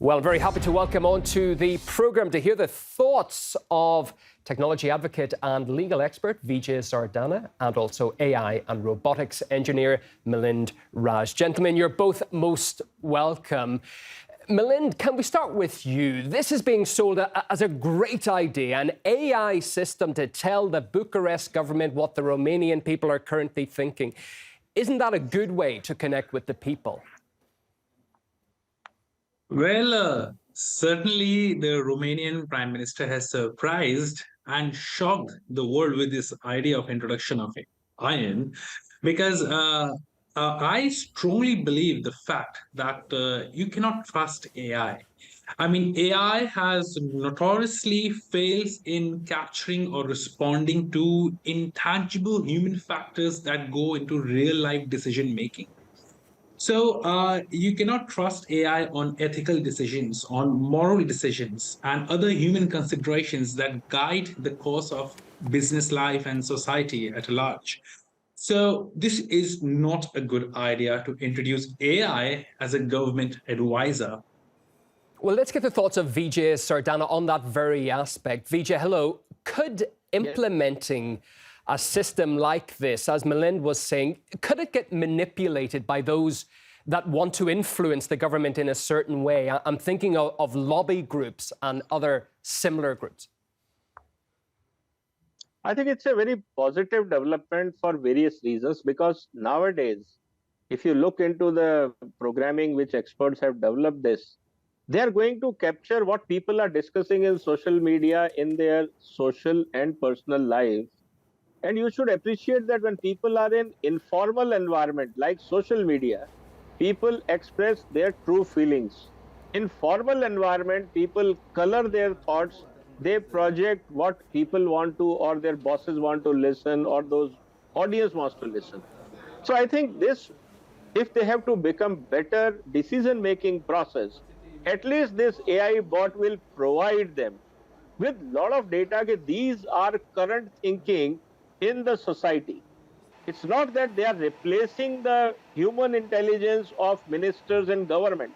Well, very happy to welcome onto the programme to hear the thoughts of technology advocate and legal expert Vijay Sethi and also AI and robotics engineer Milind Raj. Gentlemen, you're both most welcome. Milind, can we start with you? This is being sold as a great idea, an AI system to tell the Bucharest government what the Romanian people are currently thinking. Isn't that a good way to connect with the people? Well, certainly the Romanian Prime Minister has surprised and shocked the world with this idea of introduction of iron, because I strongly believe the fact that you cannot trust AI. I mean, AI has notoriously fails in capturing or responding to intangible human factors that go into real life decision making. So you cannot trust AI on ethical decisions, on moral decisions, and other human considerations that guide the course of business life and society at large. So this is not a good idea to introduce AI as a government advisor. Well, let's get the thoughts of Vijay Sethi on that very aspect. Vijay, hello. Could implementing a system like this, as Milind was saying, could it get manipulated by those that want to influence the government in a certain way? I'm thinking of lobby groups and other similar groups. I think it's a very positive development for various reasons, because nowadays, if you look into the programming which experts have developed this, they are going to capture what people are discussing in social media in their social and personal lives. And you should appreciate that when people are in informal environment like social media, people express their true feelings. In formal environment, people color their thoughts. They project what people want to, or their bosses want to listen, or those audience wants to listen. So I think this, if they have to become better decision-making process, at least this AI bot will provide them with a lot of data. These are current thinking in the society. It's not that they are replacing the human intelligence of ministers and government.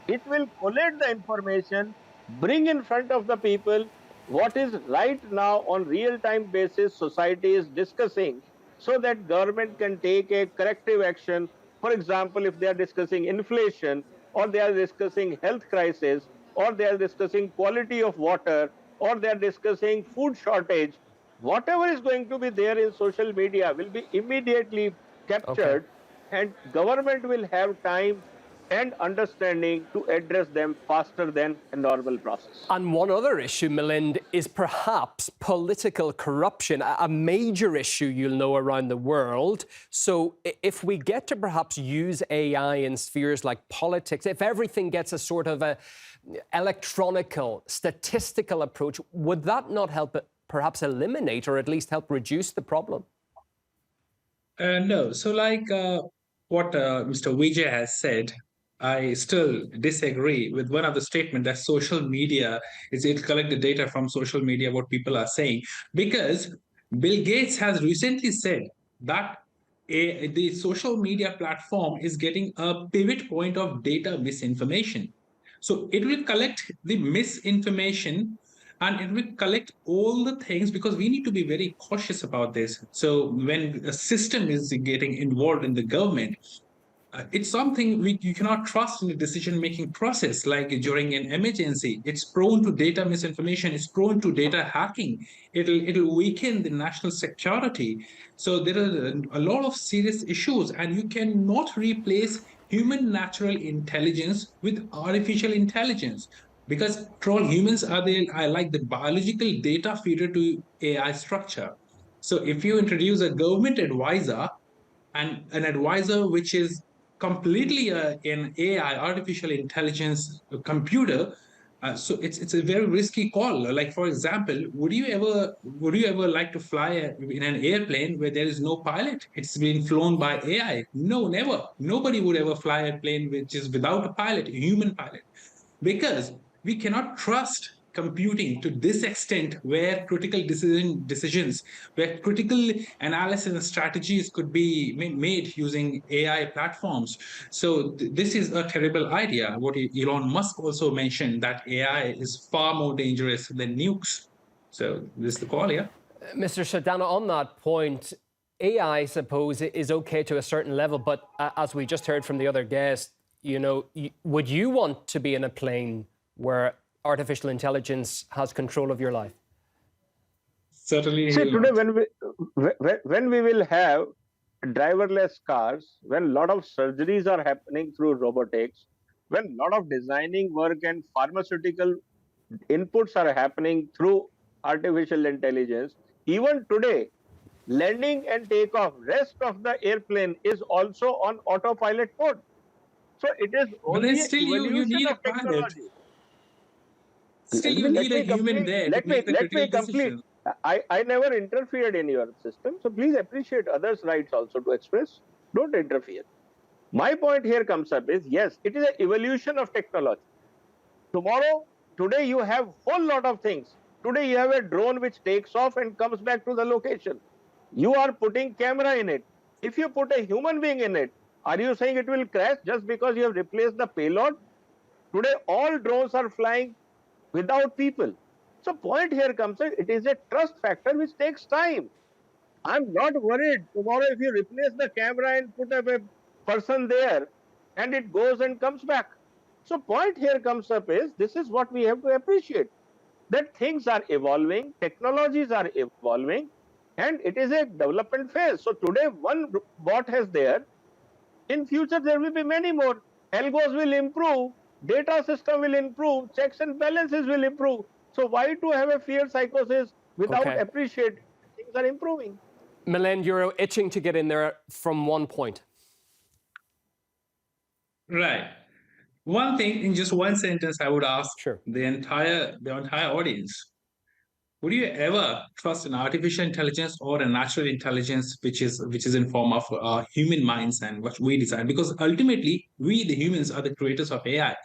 It will collect the information, bring in front of the people what is right now on real-time basis society is discussing, so that government can take a corrective action. For example, if they are discussing inflation, or they are discussing health crisis, or they are discussing quality of water, or they are discussing food shortage, whatever is going to be there in social media will be immediately captured, and government will have time and understanding to address them faster than a normal process. And one other issue, Milind, is perhaps political corruption, a major issue you'll know around the world. So if we get to perhaps use AI in spheres like politics, if everything gets a sort of a electronical, statistical approach, would that not help perhaps eliminate or at least help reduce the problem? No. So like what Mr. Vijay has said, I still disagree with one of the statement that social media it collect the data from social media, what people are saying, because Bill Gates has recently said that the social media platform is getting a pivot point of data misinformation. So it will collect the misinformation and it will collect all the things, because we need to be very cautious about this. So when a system is getting involved in the government, it's something you cannot trust in the decision-making process. Like during an emergency, it's prone to data misinformation, it's prone to data hacking. It'll weaken the national security. So there are a lot of serious issues, and you cannot replace human natural intelligence with artificial intelligence, because after all, humans are like the biological data feeder to AI structure. So if you introduce a government advisor, and an advisor which is completely an AI, artificial intelligence computer, so it's a very risky call. Like for example, would you ever like to fly in an airplane where there is no pilot? It's been flown by AI. No, never. Nobody would ever fly a plane which is without a pilot, a human pilot, because we cannot trust computing to this extent, where critical decisions, where critical analysis and strategies could be made using AI platforms. So this is a terrible idea. What Elon Musk also mentioned, that AI is far more dangerous than nukes. So this is the call, yeah. Mr. Sardana, on that point, AI, I suppose, is okay to a certain level, but as we just heard from the other guest, would you want to be in a plane where artificial intelligence has control of your life? Certainly. See, today when we will have driverless cars, when a lot of surgeries are happening through robotics, when a lot of designing work and pharmaceutical inputs are happening through artificial intelligence, even today, landing and takeoff, rest of the airplane is also on autopilot mode. So it is But then only an still you evolution need a of pilot. technology. Still Let you me let need a me human complete. there to Let me make the let me critical complete. decision. I never interfered in your system, so please appreciate others' rights also to express. Don't interfere. My point here comes up is, yes, it is an evolution of technology. Today you have whole lot of things. Today you have a drone which takes off and comes back to the location. You are putting camera in it. If you put a human being in it, are you saying it will crash just because you have replaced the payload? Today all drones are flying without people. So point here comes in, it is a trust factor which takes time. I'm not worried tomorrow if you replace the camera and put up a person there and it goes and comes back. So point here comes up is, this is what we have to appreciate, that things are evolving, technologies are evolving, and it is a development phase. So today one bot has there, in future there will be many more. Algos will improve, data system will improve, checks and balances will improve. So why to have a fear psychosis without Okay. appreciating things are improving? Milind, you're itching to get in there from one point. Right. One thing in just one sentence, I would ask Sure. the entire audience: would you ever trust an artificial intelligence or a natural intelligence which is in form of human minds and what we design? Because ultimately, we the humans are the creators of AI.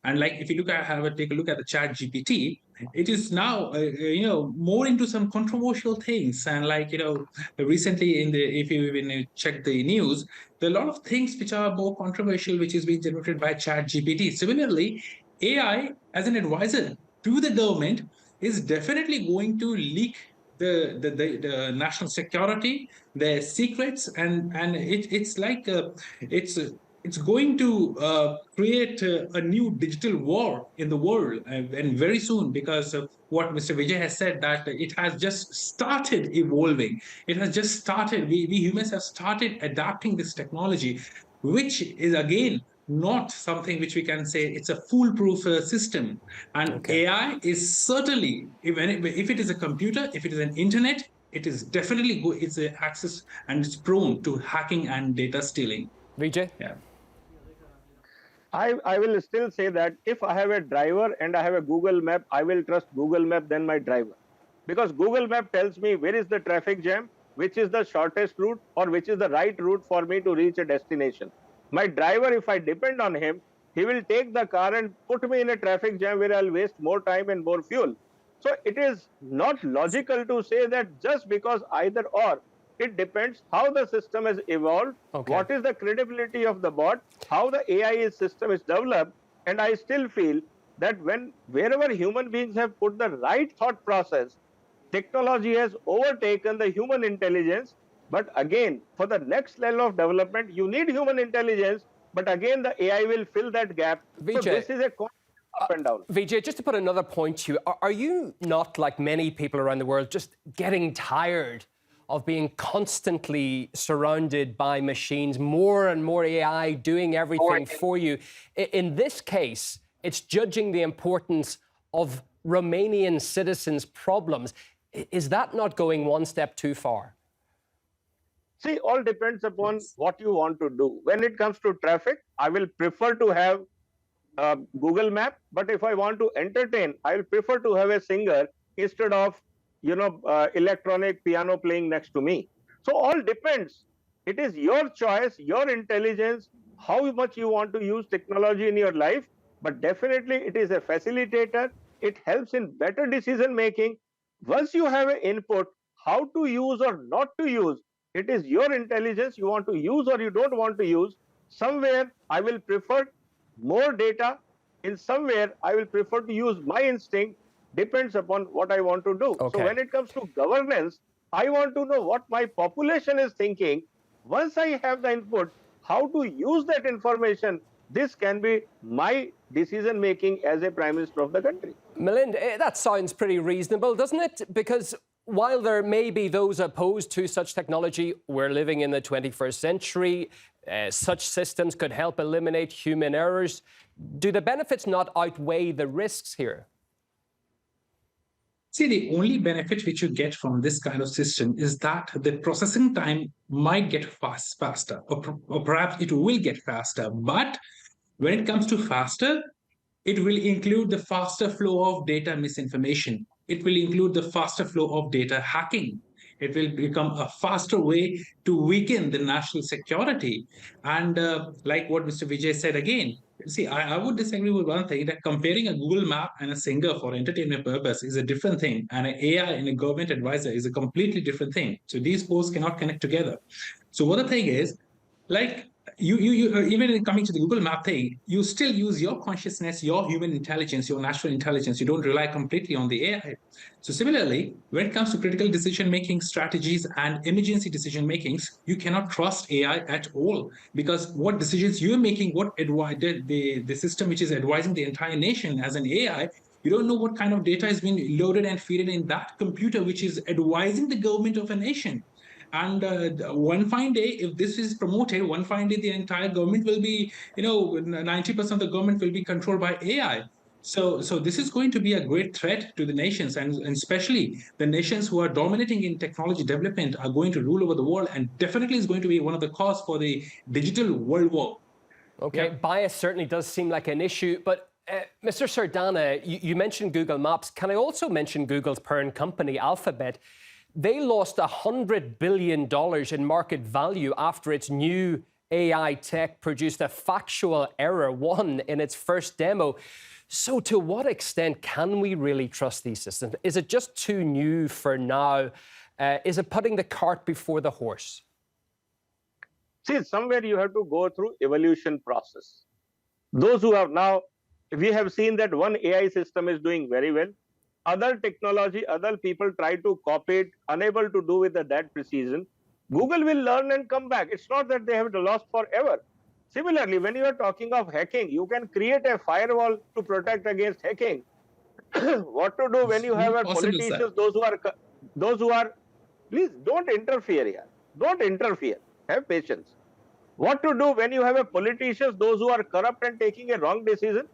And like, if you take a look at the Chat GPT, it is now more into some controversial things. And like, recently, if you even check the news, there are a lot of things which are more controversial, which is being generated by Chat GPT. Similarly, AI as an advisor to the government is definitely going to leak the national security, their secrets, and it's like it's it's going to create a new digital war in the world, and very soon, because of what Mr. Vijay has said, that it has just started evolving. It has just started. We humans have started adapting this technology, which is again not something which we can say it's a foolproof system. And Okay. AI is certainly, if it is a computer, if it is an internet, it is definitely it's a access, and it's prone to hacking and data stealing. Vijay? Yeah. I will still say that if I have a driver and I have a Google map, I will trust Google map than my driver. Because Google map tells me where is the traffic jam, which is the shortest route, or which is the right route for me to reach a destination. My driver, if I depend on him, he will take the car and put me in a traffic jam where I'll waste more time and more fuel. So it is not logical to say that just because either or. It depends how the system has evolved, Okay. what is the credibility of the bot, how the AI system is developed. And I still feel that wherever human beings have put the right thought process, technology has overtaken the human intelligence. But again, for the next level of development, you need human intelligence, but again, the AI will fill that gap. So Vijay, this is a constant up and down. Vijay, just to put another point to you, are you not, like many people around the world, just getting tired of being constantly surrounded by machines, more and more AI doing everything for you? In this case, it's judging the importance of Romanian citizens' problems. Is that not going one step too far? See, all depends upon what you want to do. When it comes to traffic, I will prefer to have Google Map. But if I want to entertain, I will prefer to have a singer instead of electronic piano playing next to me. So all depends. It is your choice, your intelligence, how much you want to use technology in your life. But definitely, it is a facilitator. it helps in better decision making. Once you have an input, how to use or not to use, it is your intelligence, you want to use or you don't want to use. Somewhere I will prefer more data, in somewhere I will prefer to use my instinct, depends upon what I want to do. So Okay. when it comes to governance, I want to know what my population is thinking. Once I have the input, how to use that information, this can be my decision making as a prime minister of the country. Milind, that sounds pretty reasonable, doesn't it? Because while there may be those opposed to such technology, we're living in the 21st century. Such systems could help eliminate human errors. Do the benefits not outweigh the risks here? See, the only benefit which you get from this kind of system is that the processing time might get faster, or perhaps it will get faster. But when it comes to faster, it will include the faster flow of data misinformation. It will include the faster flow of data hacking. It will become a faster way to weaken the national security. And like what Mr. Vijay said again, see, I would disagree with one thing, that comparing a Google map and a singer for entertainment purpose is a different thing, and an AI and a government advisor is a completely different thing. So these both cannot connect together. So what the thing is, like you even coming to the Google map thing, you still use your consciousness, your human intelligence, your natural intelligence. You don't rely completely on the AI. So similarly, when it comes to critical decision making strategies and emergency decision makings, you cannot trust AI at all, because what decisions you're making, what the system which is advising the entire nation as an AI, you don't know what kind of data is being loaded and fed in that computer which is advising the government of a nation. And one fine day, if this is promoted, one fine day, the entire government will be, 90% of the government will be controlled by AI. So this is going to be a great threat to the nations, and especially the nations who are dominating in technology development are going to rule over the world, and definitely is going to be one of the cause for the digital world war. Okay, yeah. Bias certainly does seem like an issue, but Mr. Sardana, you mentioned Google Maps. Can I also mention Google's parent company, Alphabet? They lost $100 billion in market value after its new AI tech produced a factual error, one in its first demo. So to what extent can we really trust these systems? Is it just too new for now? Is it putting the cart before the horse? See, somewhere you have to go through evolution process. Those who have now, we have seen that one AI system is doing very well. Other technology, other people try to copy it, unable to do with that precision. Google will learn and come back. It's not that they have lost forever. Similarly, when you are talking of hacking, you can create a firewall to protect against hacking. What to do when you have a politicians, those who are, please don't interfere here. Don't interfere. Have patience. What to do when you have a politicians, those who are corrupt and taking a wrong decision?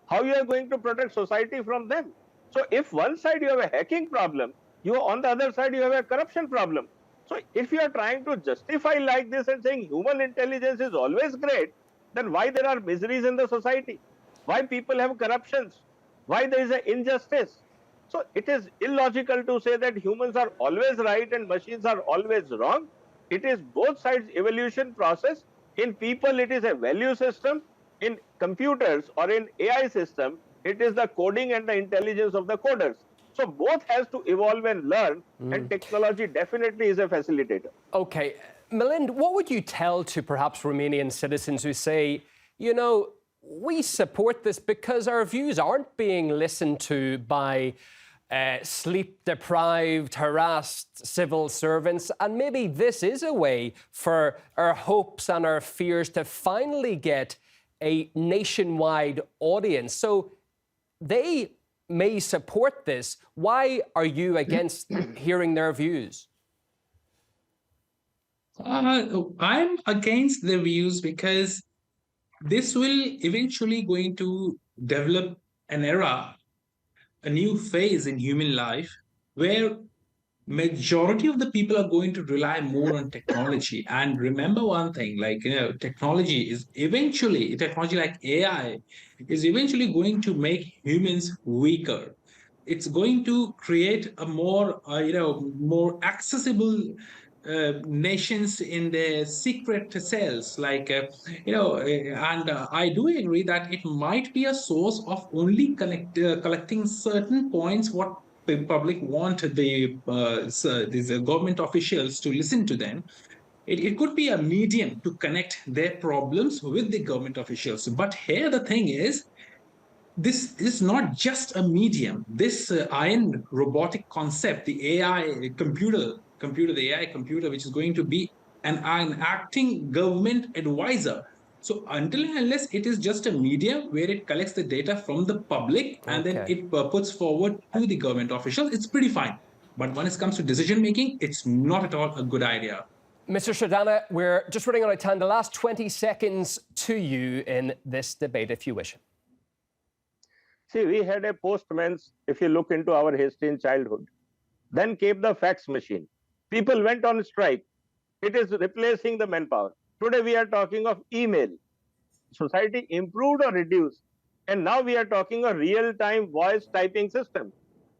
How you are going to protect society from them? So if one side you have a hacking problem, you on the other side you have a corruption problem. So if you are trying to justify like this and saying human intelligence is always great, then why there are miseries in the society? Why people have corruptions? Why there is an injustice? So it is illogical to say that humans are always right and machines are always wrong. It is both sides evolution process. In people, it is a value system. In computers or in AI system, it is the coding and the intelligence of the coders. So both has to evolve and learn, and technology definitely is a facilitator. Okay. Milind, what would you tell to perhaps Romanian citizens who say, we support this because our views aren't being listened to by sleep-deprived, harassed civil servants, and maybe this is a way for our hopes and our fears to finally get a nationwide audience. So they may support this. Why are you against hearing their views? I'm against the views because this will eventually going to develop an era, a new phase in human life, where majority of the people are going to rely more on technology. And remember one thing, technology like AI is eventually going to make humans weaker. It's going to create a more accessible nations in their secret cells, and I do agree that it might be a source of only collecting certain points what the public want these government officials to listen to them. It could be a medium to connect their problems with the government officials. But here the thing is, this is not just a medium. This iron robotic concept, the AI computer, which is going to be an acting government advisor. So until and unless it is just a medium where it collects the data from the public and then it puts forward to the government officials, it's pretty fine. But when it comes to decision making, it's not at all a good idea. Mr. Sardana, we're just running out of time. The last 20 seconds to you in this debate, if you wish. See, we had a postman's, if you look into our history in childhood. Then came the fax machine. People went on strike. It is replacing the manpower. Today we are talking of email. Society improved or reduced? And now we are talking a real-time voice typing system.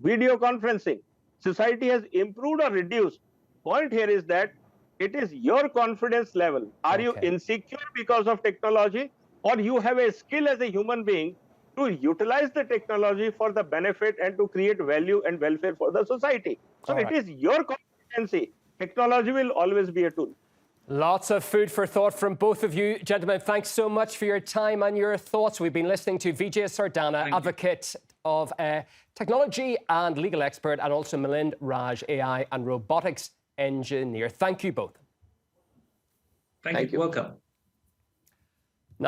Video conferencing. Society has improved or reduced? Point here is that it is your confidence level. Are you insecure because of technology, or you have a skill as a human being to utilize the technology for the benefit and to create value and welfare for the society? So it is your competency. Technology will always be a tool. Lots of food for thought from both of you. Gentlemen, thanks so much for your time and your thoughts. We've been listening to Vijay Sardana, advocate of technology and legal expert, and also Milind Raj, AI and robotics engineer. Thank you both. Thank you. Welcome.